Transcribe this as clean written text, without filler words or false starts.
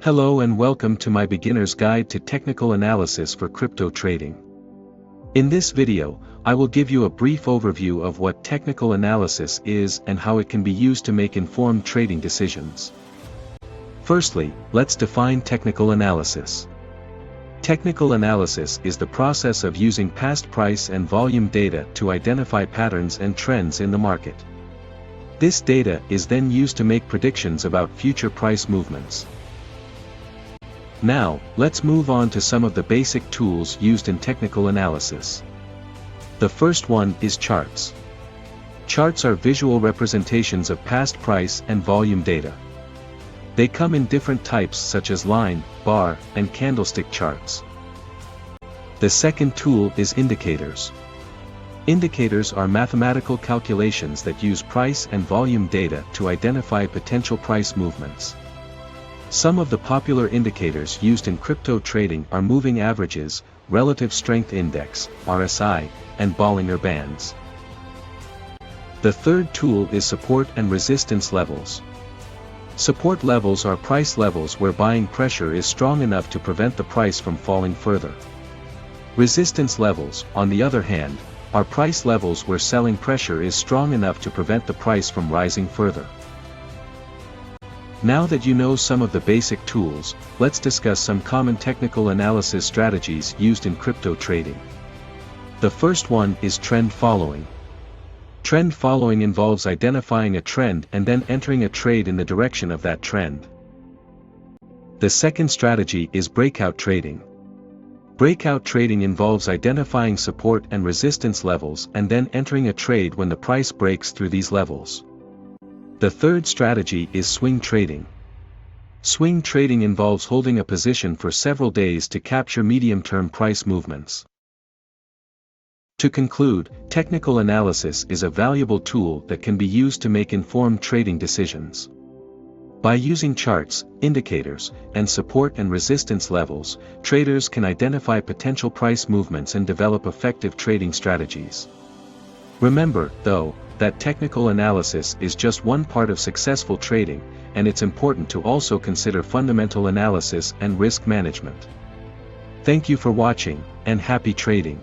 Hello and welcome to my beginner's guide to technical analysis for crypto trading. In this video, I will give you a brief overview of what technical analysis is and how it can be used to make informed trading decisions. Firstly, let's define technical analysis. Technical analysis is the process of using past price and volume data to identify patterns and trends in the market. This data is then used to make predictions about future price movements. Now, let's move on to some of the basic tools used in technical analysis. The first one is charts. Charts are visual representations of past price and volume data. They come in different types such as line, bar, and candlestick charts. The second tool is indicators. Indicators are mathematical calculations that use price and volume data to identify potential price movements. Some of the popular indicators used in crypto trading are moving averages, relative strength index, RSI, and Bollinger Bands. The third tool is support and resistance levels. Support levels are price levels where buying pressure is strong enough to prevent the price from falling further. Resistance levels, on the other hand, are price levels where selling pressure is strong enough to prevent the price from rising further. Now that you know some of the basic tools, let's discuss some common technical analysis strategies used in crypto trading. The first one is trend following. Trend following involves identifying a trend and then entering a trade in the direction of that trend. The second strategy is breakout trading. Breakout trading involves identifying support and resistance levels and then entering a trade when the price breaks through these levels. The third strategy is swing trading. Swing trading involves holding a position for several days to capture medium-term price movements. To conclude, technical analysis is a valuable tool that can be used to make informed trading decisions. By using charts, indicators, and support and resistance levels, traders can identify potential price movements and develop effective trading strategies. Remember, though, that technical analysis is just one part of successful trading, and it's important to also consider fundamental analysis and risk management. Thank you for watching, and happy trading.